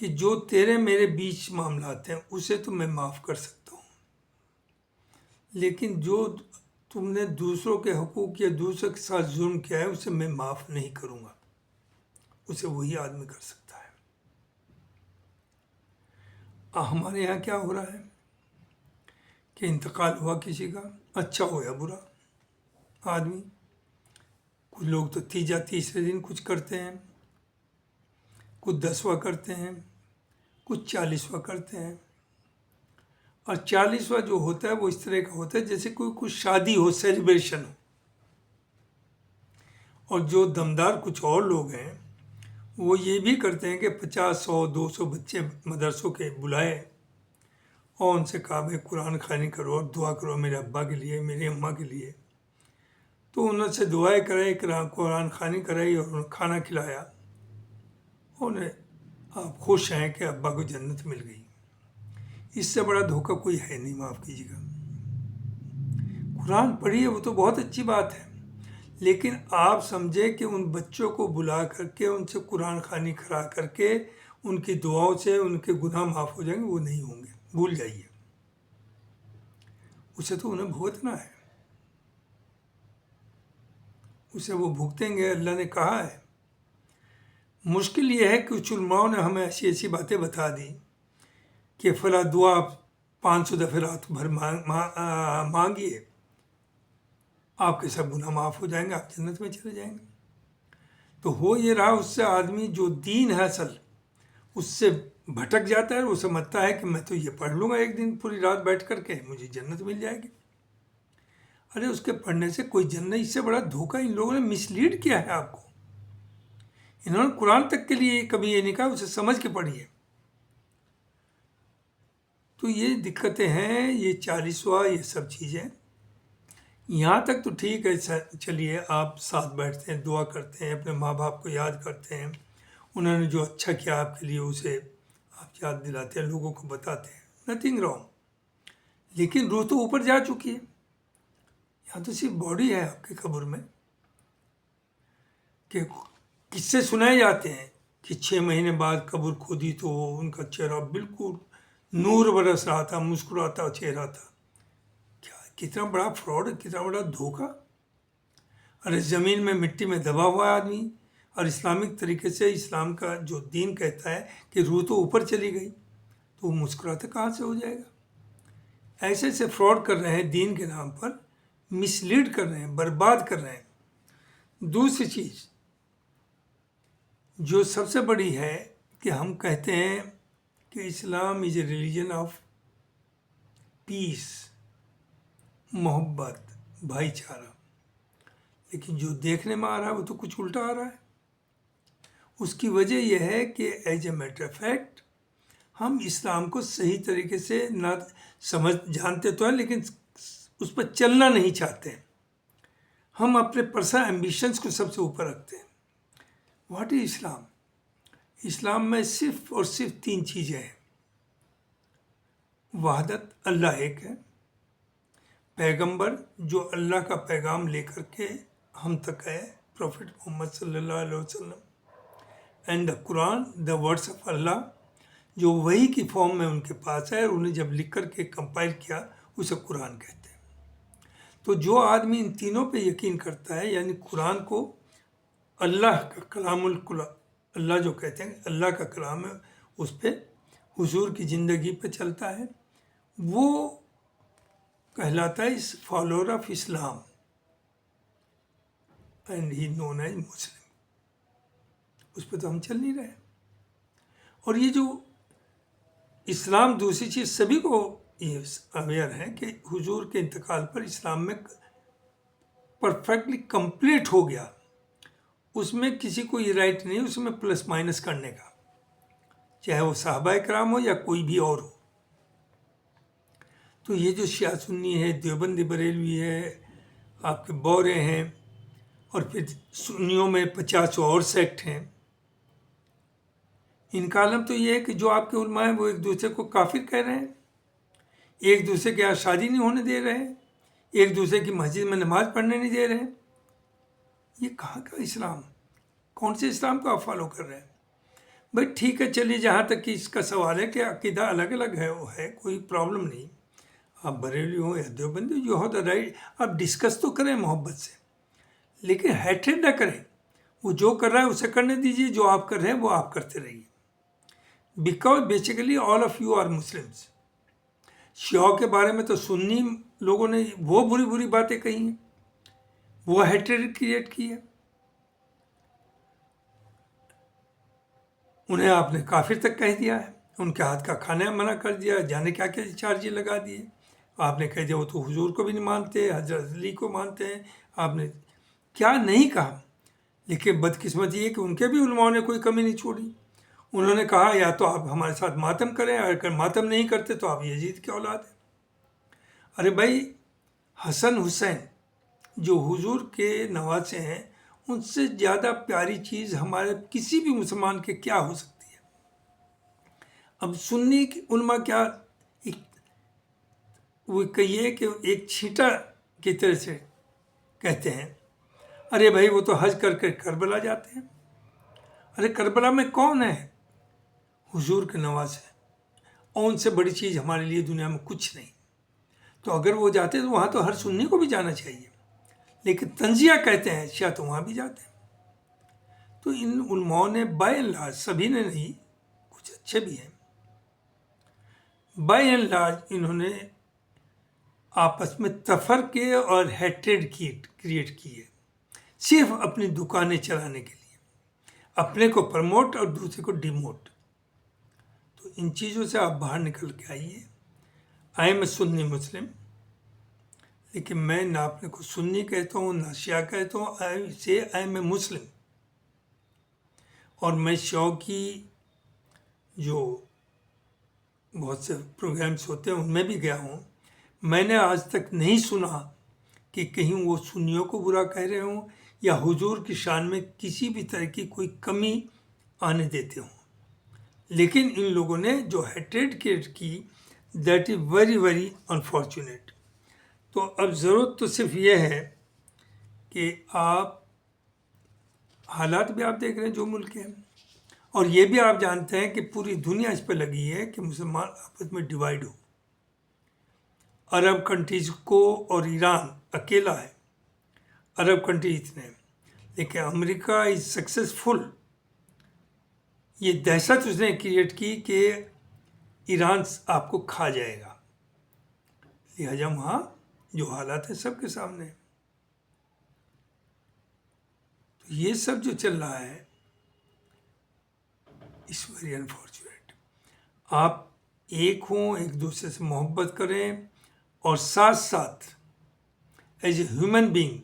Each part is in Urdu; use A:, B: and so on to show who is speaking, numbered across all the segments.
A: کہ جو تیرے میرے بیچ معاملات ہیں اسے تو میں معاف کر سکتا ہوں، لیکن جو تم نے دوسروں کے حقوق یا دوسروں کے ساتھ ظلم کیا ہے اسے میں معاف نہیں کروں گا، اسے وہی آدمی کر سکتا ہے۔ ہمارے یہاں کیا ہو رہا ہے کہ انتقال ہوا کسی کا، اچھا ہو یا برا آدمی، کچھ لوگ تو تیسرے دن کچھ کرتے ہیں، کچھ 10واں کرتے ہیں، کچھ 40واں کرتے ہیں، اور 40واں جو ہوتا ہے وہ اس طرح کا ہوتا ہے جیسے کوئی کچھ شادی ہو، سیلیبریشن ہو، اور جو دمدار کچھ اور لوگ ہیں وہ یہ بھی کرتے ہیں کہ 50 100 200 بچے مدرسوں کے بلائے اور ان سے کہا بھائی قرآن خوانی کرو اور دعا کرو میرے ابا کے لیے، میری اماں کے لیے، تو انہوں سے دعائیں کرائی، قرآن خوانی کرائی اور انہیں کھانا کھلایا، انہیں آپ خوش ہیں کہ ابا کو جنت مل گئی۔ اس سے بڑا دھوکہ کوئی ہے نہیں، معاف کیجیے گا۔ قرآن پڑھیے وہ تو بہت اچھی بات ہے، لیکن آپ سمجھیں کہ ان بچوں کو بلا کر کے ان سے قرآن خوانی کرا کر کے ان کی دعاؤں سے ان کے گناہ معاف ہو جائیں گے، وہ نہیں ہوں گے، بھول جائیے، اسے تو انہیں بھگتنا ہے، اسے وہ بھگتیں گے، اللہ نے کہا ہے۔ مشکل یہ ہے کہ کچھ علماؤں نے ہمیں ایسی ایسی باتیں بتا دی کہ فلاں دعا 500 دفعہ رات بھر مانگیے، آپ کے سب گناہ معاف ہو جائیں گے، آپ جنت میں چلے جائیں گے۔ تو ہو یہ رہا اس سے آدمی جو دین ہے اصل اس سے بھٹک جاتا ہے، وہ سمجھتا ہے کہ میں تو یہ پڑھ لوں گا ایک دن پوری رات بیٹھ کر کے مجھے جنت مل جائے گی۔ ارے اس کے پڑھنے سے کوئی جنت، اس سے بڑا دھوکہ ان لوگوں نے مس لیڈ کیا ہے آپ کو۔ انہوں نے قرآن تک کے لیے کبھی یہ نہیں کہا اسے سمجھ کے پڑھیے۔ تو یہ دقتیں ہیں، یہ 40واں یہ سب چیزیں، یہاں تک تو ٹھیک ہے، چلیے آپ ساتھ بیٹھتے ہیں، دعا کرتے ہیں، اپنے ماں باپ کو یاد کرتے ہیں، انہوں نے جو اچھا کیا آپ کے لیے اسے آپ یاد دلاتے ہیں، لوگوں کو بتاتے ہیں، نتھنگ رانگ، لیکن روح تو اوپر جا چکی ہے، یہاں تو صرف باڈی ہے آپ کے قبر میں۔ کہ قصے سنائے جاتے ہیں کہ 6 مہینے بعد قبر کھودی تو ان کا چہرہ بالکل نور برس رہا تھا، مسکراتا چہرہ تھا۔ کیا کتنا بڑا فراڈ، کتنا بڑا دھوکہ۔ ارے زمین میں مٹی میں دبا ہوا آدمی، اور اسلامک طریقے سے اسلام کا جو دین کہتا ہے کہ روح تو اوپر چلی گئی، تو وہ مسکراتا کہاں سے ہو جائے گا؟ ایسے ایسے فراڈ کر رہے ہیں دین کے نام پر، مس لیڈ کر رہے ہیں، برباد کر رہے ہیں۔ دوسری چیز جو سب سے بڑی ہے کہ ہم کہتے ہیں کہ اسلام از اے ریلیجن آف پیس، محبت، بھائی چارہ، لیکن جو دیکھنے میں آ رہا ہے وہ تو کچھ الٹا آ رہا ہے۔ اس کی وجہ یہ ہے کہ as a matter of fact ہم اسلام کو صحیح طریقے سے نہ جانتے تو ہیں، لیکن اس پر چلنا نہیں چاہتے ہیں۔ ہم اپنے پرسنل ایمبیشنز کو سب سے اوپر رکھتے ہیں۔ واٹ از اسلام؟ اسلام میں صرف اور صرف 3 چیزیں ہیں۔ وحدت، اللہ ایک ہے، پیغمبر جو اللہ کا پیغام لے کر کے ہم تک ہے، پروفٹ محمد صلی اللہ علیہ وسلم، and the Quran, the words of Allah, جو وحی کی فارم میں ان کے پاس ہے، اور انہیں جب لکھ کر کے کمپائل کیا اسے قرآن کہتے ہیں۔ تو جو آدمی ان تینوں پہ یقین کرتا ہے، یعنی قرآن کو اللہ کا کلام اللہ جو کہتے ہیں اللہ کا کلام ہے، اس پہ حضور کی زندگی پہ چلتا ہے، وہ کہلاتا ہے اس follower of Islam, and he known as Muslim. اس پہ تو ہم چل نہیں رہے۔ اور یہ جو اسلام، دوسری چیز سبھی کو یہ اویئر ہے کہ حضور کے انتقال پر اسلام میں پرفیکٹلی کمپلیٹ ہو گیا، اس میں کسی کو یہ رائٹ نہیں اس میں پلس مائنس کرنے کا، چاہے وہ صحابہ کرام ہو یا کوئی بھی اور ہو۔ تو یہ جو شیعہ سنی ہے، دیوبندی بریلوی ہے، آپ کے بورے ہیں، اور پھر سنیوں میں 50 اور سیکٹ ہیں، ان کا عالم تو یہ ہے کہ جو آپ کے علماء ہیں وہ ایک دوسرے کو کافر کہہ رہے ہیں، ایک دوسرے کے یہاں شادی نہیں ہونے دے رہے ہیں، ایک دوسرے کی مسجد میں نماز پڑھنے نہیں دے رہے ہیں۔ یہ کہاں کا اسلام؟ کون سے اسلام کو آپ فالو کر رہے ہیں؟ بھائی ٹھیک ہے، چلیے جہاں تک کہ اس کا سوال ہے کہ عقیدہ الگ الگ ہے وہ ہے، کوئی پرابلم نہیں. آپ بریلی ہوں یا Deobandi, you have the right. آپ ڈسکس تو کریں محبت سے، لیکن ہیٹریڈ نہ کریں. وہ جو کر رہا ہے اسے کرنے دیجیے، جو آپ کر رہے ہیں وہ آپ کرتے رہیے. Because basically all of you are Muslims. شیعوں کے بارے میں تو سنی لوگوں نے وہ بری بری باتیں کہی ہیں، وہ ہیٹریڈ کریٹ کی ہے. انہیں آپ نے کافر تک کہہ دیا ہے، ان کے ہاتھ کا کھانا منع کر دیا، جانے کیا کیا چارجیں لگا دیے. آپ نے کہہ دیا وہ تو حضور کو بھی نہیں مانتے، حضرت علی کو مانتے ہیں. آپ نے کیا نہیں کہا. لیکن بدقسمتی یہ کہ ان کے بھی علماء نے کوئی کمی نہیں چھوڑی. انہوں نے کہا یا تو آپ ہمارے ساتھ ماتم کریں، اگر ماتم نہیں کرتے تو آپ یزید کی اولاد ہیں. ارے بھائی، حسن حسین جو حضور کے نواسے ہیں، ان سے زیادہ پیاری چیز ہمارے کسی بھی مسلمان کے کیا ہو سکتی ہے. اب سنی علماء کیا وہ کہیے کہ ایک چھینٹا کی طرح سے کہتے ہیں، ارے بھائی وہ تو حج کر کے کربلا جاتے ہیں. ارے کربلا میں کون ہے؟ حضور کے نواسے. اور ان سے بڑی چیز ہمارے لیے دنیا میں کچھ نہیں. تو اگر وہ جاتے تو وہاں تو ہر سنی کو بھی جانا چاہیے. لیکن تنزیہ کہتے ہیں شاید تو وہاں بھی جاتے ہیں. تو ان علماء نے بائی اینڈ لارج، سبھی نے نہیں، کچھ اچھے بھی ہیں، بائی اینڈ لارج انہوں نے آپس میں تفرقے اور ہیٹریڈ کریٹ کی ہے، صرف اپنی دکانیں چلانے کے لیے، اپنے کو پروموٹ اور دوسرے کو ڈیموٹ. تو ان چیزوں سے آپ باہر نکل کے آئیے. آئی ایم اے سنی مسلم، لیکن میں نہ اپنے کو سنی کہتا ہوں نہ شیعہ کہتا ہوں. آئی ایم اے مسلم. اور میں شیعوں کی جو بہت سے پروگرامس ہوتے ہیں ان میں بھی گیا ہوں. میں نے آج تک نہیں سنا کہ کہیں وہ سنیوں کو برا کہہ رہے ہوں یا حضور کی شان میں کسی بھی طرح کی کوئی کمی آنے دیتے ہوں. لیکن ان لوگوں نے جو ہیٹریڈ کریٹ کی، that is very very unfortunate. تو اب ضرورت تو صرف یہ ہے کہ آپ حالات بھی آپ دیکھ رہے ہیں جو ملک ہیں، اور یہ بھی آپ جانتے ہیں کہ پوری دنیا اس پہ لگی ہے کہ مسلمان آپس میں ڈیوائیڈ ہو. عرب کنٹریز کو، اور ایران اکیلا ہے عرب کنٹریز اتنے ہیں، لیکن امریکہ از سکسیزفل. یہ دہشت اس نے کریٹ کی کہ ایران آپ کو کھا جائے گا. لہٰذا وہاں جو حالات ہیں سب کے سامنے ہیں. تو یہ سب جو چل رہا ہے اٹس ویری انفارچونیٹ. آپ ایک ہوں، ایک دوسرے سے محبت کریں، اور ساتھ ساتھ ایز اے ہیومن بینگ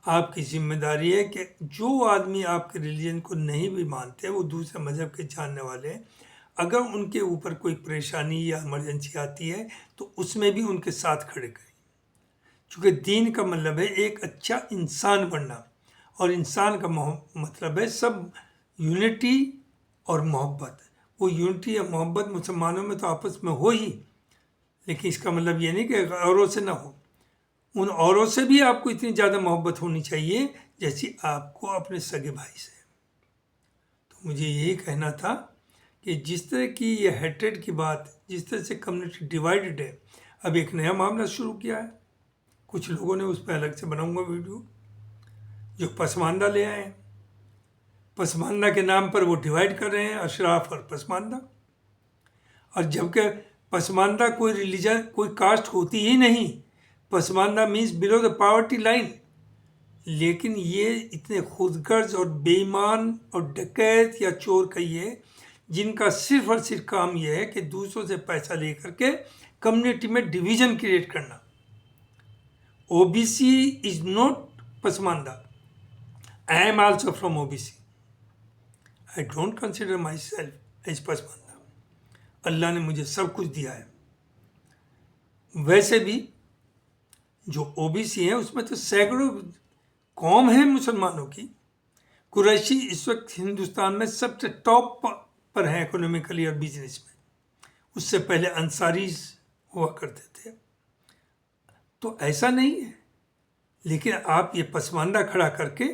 A: آپ کی ذمہ داری ہے کہ جو آدمی آپ کے ریلیجن کو نہیں بھی مانتے، وہ دوسرے مذہب کے جاننے والے ہیں، اگر ان کے اوپر کوئی پریشانی یا ایمرجنسی آتی ہے تو اس میں بھی ان کے ساتھ کھڑے کریں. چونکہ دین کا مطلب ہے ایک اچھا انسان بننا، اور انسان کا مطلب ہے سب یونٹی اور محبت. وہ یونٹی یا محبت مسلمانوں میں تو آپس میں ہو ہی، لیکن اس کا مطلب یہ نہیں کہ اوروں سے نہ ہو. ان اوروں سے بھی آپ کو اتنی زیادہ محبت ہونی چاہیے جیسی آپ کو اپنے سگے بھائی سے. تو مجھے یہی کہنا تھا کہ جس طرح کی یہ ہیٹریڈ کی بات، جس طرح سے کمیونٹی ڈیوائیڈڈ ہے، اب ایک نیا معاملہ شروع کیا ہے. کچھ لوگوں نے اس پہ الگ سے بناؤں گا ویڈیو، جو پسماندہ لے آئے ہیں. پسماندہ کے نام پر وہ ڈیوائیڈ کر رہے ہیں اشراف اور پسماندہ. اور جبکہ پسماندہ کوئی ریلیجن، کوئی کاسٹ ہوتی ہی نہیں. پسماندہ means below the poverty line. لیکن یہ اتنے خود غرض اور بے ایمان اور ڈکیت یا چور کہیے، جن کا صرف اور صرف کام یہ ہے کہ دوسروں سے پیسہ لے کر کے کمیونٹی میں ڈویژن کریٹ کرنا. O B C is not پسماندہ. I am also from OBC. I don't consider myself as پسماندہ. اللہ نے مجھے سب کچھ دیا ہے. ویسے بھی جو او بی سی ہیں اس میں تو سینکڑوں قوم ہیں مسلمانوں کی. قریشی اس وقت ہندوستان میں سب سے ٹاپ پر ہیں اکنومیکلی اور بزنس میں. اس سے پہلے انصاریز ہوا کرتے تھے. تو ایسا نہیں ہے. لیکن آپ یہ پسماندہ کھڑا کر کے